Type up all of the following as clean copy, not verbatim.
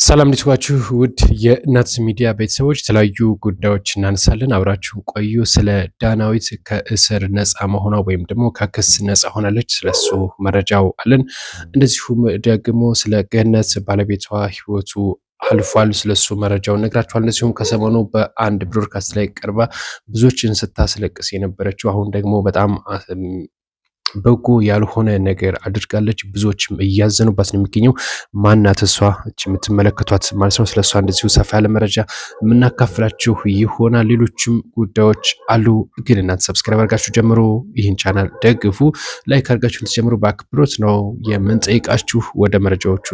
ሰላም እንዲስዋችሁ ውድ የእናት ሚዲያ ቤተሰቦች የተለያዩ ጉዳዮች እናነሳለን። አብራችሁ ቆዩ። ስለ ዳናዊት ከእስር ነፃ መሆኗ ወይም ደግሞ ከክስ ነፃ ሆናለች፣ ስለሱ መረጃው አለን። እንደዚሁም ደግሞ ስለ ገነት ባለቤቷ ህይወቱ አልፏል፣ ስለሱ መረጃው ነግራችኋል። እንደዚሁም ከሰሞኑ በአንድ ብሮድካስት ላይ ቀርባ ብዙዎችን ስታስለቅስ የነበረችው አሁን ደግሞ በጣም በጎ ያልሆነ ነገር አድርጋለች። ብዙዎችም እያዘኑባት ነው የሚገኘው። ማናት እሷ የምትመለከቷት ማለት ነው። ስለሷ እንደዚሁ ሰፋ ያለ መረጃ የምናካፍላችሁ ይሆናል። ሌሎችም ጉዳዮች አሉ። ግን እናንተ ሰብስክራይብ አድርጋችሁ ጀምሮ ይህን ቻናል ደግፉ። ላይክ አድርጋችሁ እንድትጀምሩ በአክብሮት ነው የምንጠይቃችሁ። ወደ መረጃዎቹ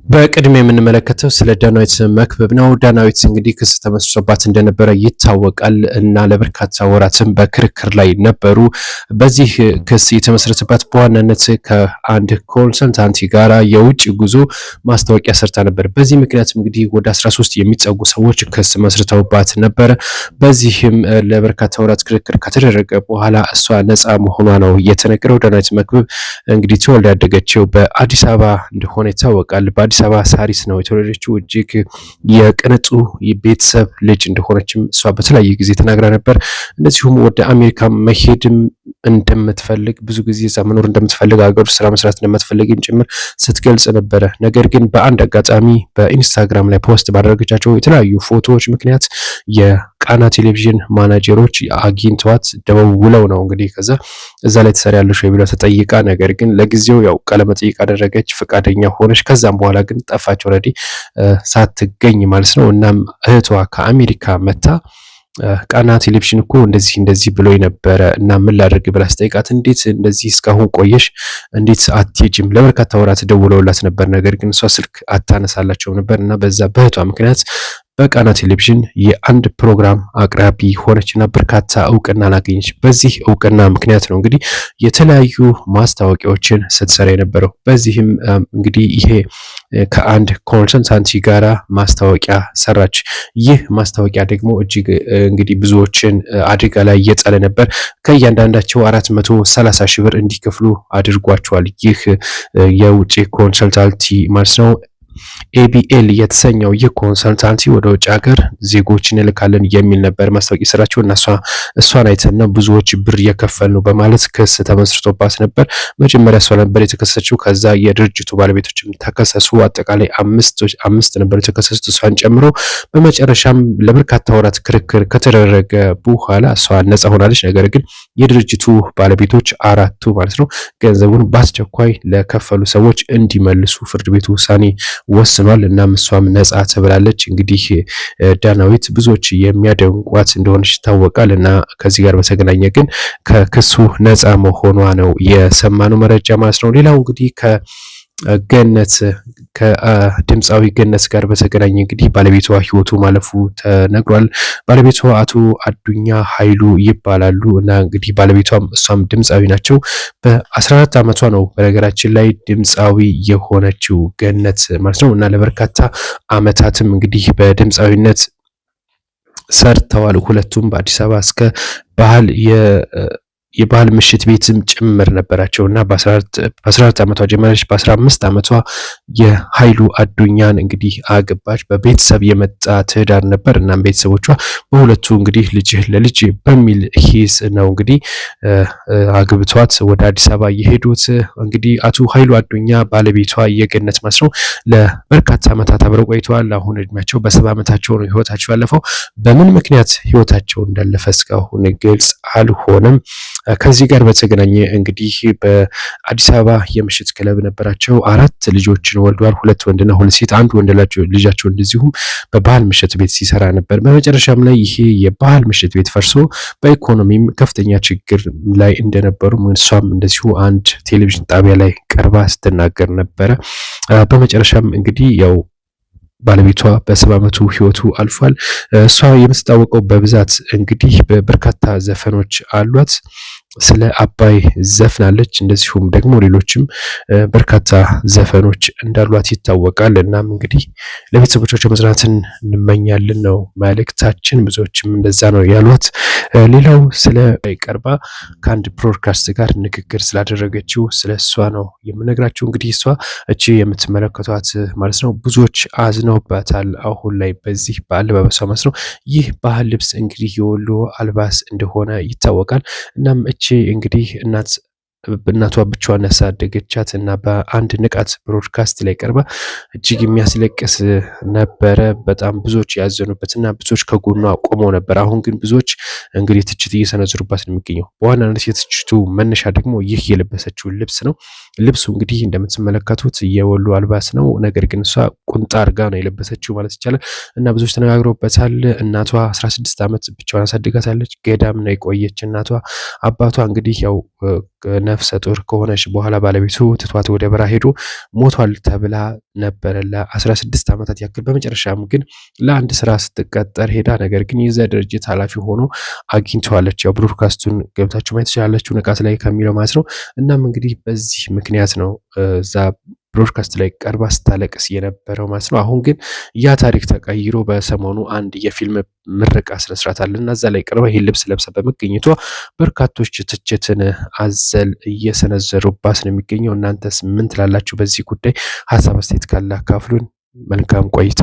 በቅድሚያ የምንመለከተው ስለ ዳናዊት መክብብ ነው። ዳናዊት እንግዲህ ክስ ተመስርቶባት እንደነበረ ይታወቃል እና ለበርካታ ወራትም በክርክር ላይ ነበሩ። በዚህ ክስ የተመሰረተባት በዋናነት ከአንድ ኮንሰልታንቲ ጋራ የውጭ ጉዞ ማስታወቂያ ሰርታ ነበር። በዚህ ምክንያት እንግዲህ ወደ 13 የሚጠጉ ሰዎች ክስ መስርተውባት ነበር። በዚህም ለበርካታ ወራት ክርክር ከተደረገ በኋላ እሷ ነፃ መሆኗ ነው የተነገረው። ዳናዊት መክብብ እንግዲህ ተወልዳ ያደገችው በአዲስ አበባ እንደሆነ ይታወቃል። አዲስ አበባ ሳሪስ ነው የተወለደችው። እጅግ የቅንጡ ቤተሰብ ልጅ እንደሆነችም እሷ በተለያየ ጊዜ ተናግራ ነበር። እንደዚሁም ወደ አሜሪካ መሄድም እንደምትፈልግ ብዙ ጊዜ እዛ መኖር እንደምትፈልግ ሀገር ውስጥ ስራ መስራት እንደምትፈልግም ጭምር ስትገልጽ ነበረ። ነገር ግን በአንድ አጋጣሚ በኢንስታግራም ላይ ፖስት ባደረገቻቸው የተለያዩ ፎቶዎች ምክንያት የቃና ቴሌቪዥን ማናጀሮች አግኝተዋት ደውለው ነው እንግዲህ ከዛ እዛ ላይ ትሰሪያለሽ ወይ ብለው ተጠይቃ፣ ነገር ግን ለጊዜው ያው ቃለ መጠይቅ አደረገች፣ ፈቃደኛ ሆነች። ከዛም በኋላ ግን ጠፋች ኦልሬዲ ሳትገኝ ማለት ነው። እናም እህቷ ከአሜሪካ መታ ቃና ቴሌቪዥን እኮ እንደዚህ ብሎ ነበረ እና ምን ላድርግ ብላ ስጠይቃት፣ እንዴት እንደዚህ እስካሁን ቆየሽ? እንዴት አትሄጂም? ለበርካታ ወራት ደውለውላት ነበር፣ ነገር ግን እሷ ስልክ አታነሳላቸው ነበር እና በዛ በእህቷ ምክንያት በቃና ቴሌቪዥን የአንድ ፕሮግራም አቅራቢ ሆነችና በርካታ እውቅና አላገኘች። በዚህ እውቅና ምክንያት ነው እንግዲህ የተለያዩ ማስታወቂያዎችን ስትሰራ የነበረው። በዚህም እንግዲህ ይሄ ከአንድ ኮንሰልታንሲ ጋራ ማስታወቂያ ሰራች። ይህ ማስታወቂያ ደግሞ እጅግ እንግዲህ ብዙዎችን አደጋ ላይ እየጣለ ነበር። ከእያንዳንዳቸው 430 ሺህ ብር እንዲከፍሉ አድርጓቸዋል። ይህ የውጭ ኮንሰልታንቲ ማለት ነው። ኤቢኤል የተሰኘው ይህ ኮንሰልታንሲ ወደ ውጭ ሀገር ዜጎችን እንልካለን የሚል ነበር ማስታወቂያ ስራቸው እና እሷን አይተን ነው ብዙዎች ብር እየከፈል ነው በማለት ክስ ተመስርቶባት ነበር። መጀመሪያ እሷ ነበር የተከሰሰችው። ከዛ የድርጅቱ ባለቤቶችም ተከሰሱ። አጠቃላይ አምስት ነበር የተከሰሱት እሷን ጨምሮ። በመጨረሻም ለበርካታ ወራት ክርክር ከተደረገ በኋላ እሷ ነፃ ሆናለች። ነገር ግን የድርጅቱ ባለቤቶች አራቱ ማለት ነው ገንዘቡን በአስቸኳይ ለከፈሉ ሰዎች እንዲመልሱ ፍርድ ቤቱ ውሳኔ ወስኗል። እናም እሷም ነፃ ተብላለች። እንግዲህ ዳናዊት ብዙዎች የሚያደንቋት እንደሆነች ይታወቃል እና ከዚህ ጋር በተገናኘ ግን ከክሱ ነፃ መሆኗ ነው የሰማነው መረጃ ማለት ነው። ሌላው እንግዲህ ገነት ከድምፃዊ ገነት ጋር በተገናኘ እንግዲህ ባለቤቷ ህይወቱ ማለፉ ተነግሯል። ባለቤቷ አቶ አዱኛ ኃይሉ ይባላሉ እና እንግዲህ ባለቤቷም እሷም ድምፃዊ ናቸው። በ14 ዓመቷ ነው በነገራችን ላይ ድምፃዊ የሆነችው ገነት ማለት ነው እና ለበርካታ ዓመታትም እንግዲህ በድምፃዊነት ሰርተዋል። ሁለቱም በአዲስ አበባ እስከ የባህል ምሽት ቤትም ጭምር ነበራቸውና በ14 ዓመቷ ጀመረች። በ15 ዓመቷ የኃይሉ አዱኛን እንግዲህ አገባች። በቤተሰብ የመጣ ትዳር ነበር። እናም ቤተሰቦቿ በሁለቱ እንግዲህ ለልጅ በሚል ሂስ ነው እንግዲህ አግብቷት ወደ አዲስ አበባ የሄዱት። እንግዲህ አቶ ኃይሉ አዱኛ ባለቤቷ የገነት ማለት ነው ለበርካታ ዓመታት አብረው ቆይተዋል። አሁን እድሜያቸው በ70 ዓመታቸው ነው ህይወታቸው ያለፈው። በምን ምክንያት ህይወታቸው እንዳለፈ እስካሁን ግልጽ አልሆነም። ከዚህ ጋር በተገናኘ እንግዲህ በአዲስ አበባ የምሽት ክለብ ነበራቸው። 4 ልጆችን ወልዷል። 2 ወንድና 2 ሴት። አንድ ወንድ ልጃቸው እንደዚሁም በባህል ምሽት ቤት ሲሰራ ነበር። በመጨረሻም ላይ ይሄ የባህል ምሽት ቤት ፈርሶ በኢኮኖሚም ከፍተኛ ችግር ላይ እንደነበሩ እሷም እንደዚሁ አንድ ቴሌቪዥን ጣቢያ ላይ ቀርባ ስትናገር ነበረ። በመጨረሻም እንግዲህ ያው ባለቤቷ በ70 ዓመቱ ህይወቱ አልፏል። እሷ የምትታወቀው በብዛት እንግዲህ በበርካታ ዘፈኖች አሏት። ስለ አባይ ዘፍናለች። እንደዚሁም ደግሞ ሌሎችም በርካታ ዘፈኖች እንዳሏት ይታወቃል። እናም እንግዲህ ለቤተሰቦቻቸው መጽናናትን እንመኛለን ነው መልእክታችን። ብዙዎችም እንደዛ ነው ያሏት። ሌላው ስለ ቀርባ ከአንድ ብሮድካስት ጋር ንግግር ስላደረገችው ስለ እሷ ነው የምነግራችሁ። እንግዲህ እሷ እቺ የምትመለከቷት ማለት ነው ብዙዎች አዝነውባታል አሁን ላይ በዚህ በአለባበሷ ማለት ነው። ይህ ባህል ልብስ እንግዲህ የወሎ አልባስ እንደሆነ ይታወቃል። እናም እቺ እንግዲህ እናቷ ብቻዋን ያሳደገቻት እና በአንድ ንቃት ብሮድካስት ላይ ቀርባ እጅግ የሚያስለቅስ ነበረ። በጣም ብዙዎች ያዘኑበት እና ብዙዎች ከጎኗ ቆመው ነበር። አሁን ግን ብዙዎች እንግዲህ ትችት እየሰነዘሩባት ነው የሚገኘው። በዋናነት የትችቱ መነሻ ደግሞ ይህ የለበሰችው ልብስ ነው። ልብሱ እንግዲህ እንደምትመለከቱት የወሎ አልባስ ነው። ነገር ግን እሷ ቁንጣ አርጋ ነው የለበሰችው ማለት ይቻላል እና ብዙዎች ተነጋግረውበታል። እናቷ 16 ዓመት ብቻዋን አሳድጋታለች። ገዳም ነው የቆየች እናቷ። አባቷ እንግዲህ ያው ነፍሰ ጡር ከሆነች በኋላ ባለቤቱ ትቷት ወደ በረሃ ሄዶ ሞቷል ተብላ ነበረ ለ16 ዓመታት ያክል። በመጨረሻም ግን ለአንድ ስራ ስትቀጠር ሄዳ ነገር ግን የዛ ድርጅት ኃላፊ ሆኖ አግኝተዋለች። ያው ብሮድካስቱን ገብታችሁ ማየት ትችላላችሁ ንቃት ላይ ከሚለው ማለት ነው። እናም እንግዲህ በዚህ ምክንያት ነው እዛ ብሮድካስት ላይ ቀርባ ስታለቅስ የነበረው ማለት ነው። አሁን ግን ያ ታሪክ ተቀይሮ በሰሞኑ አንድ የፊልም ምረቃ ስነስርዓት አለና እዛ ላይ ቀርባ ይሄን ልብስ ለብሳ በመገኘቷ በርካቶች ትችትን አዘል እየሰነዘሩባት ነው የሚገኘው። እናንተስ ምን ትላላችሁ በዚህ ጉዳይ? ሀሳብ አስተያየት ካለ አካፍሉን። መልካም ቆይታ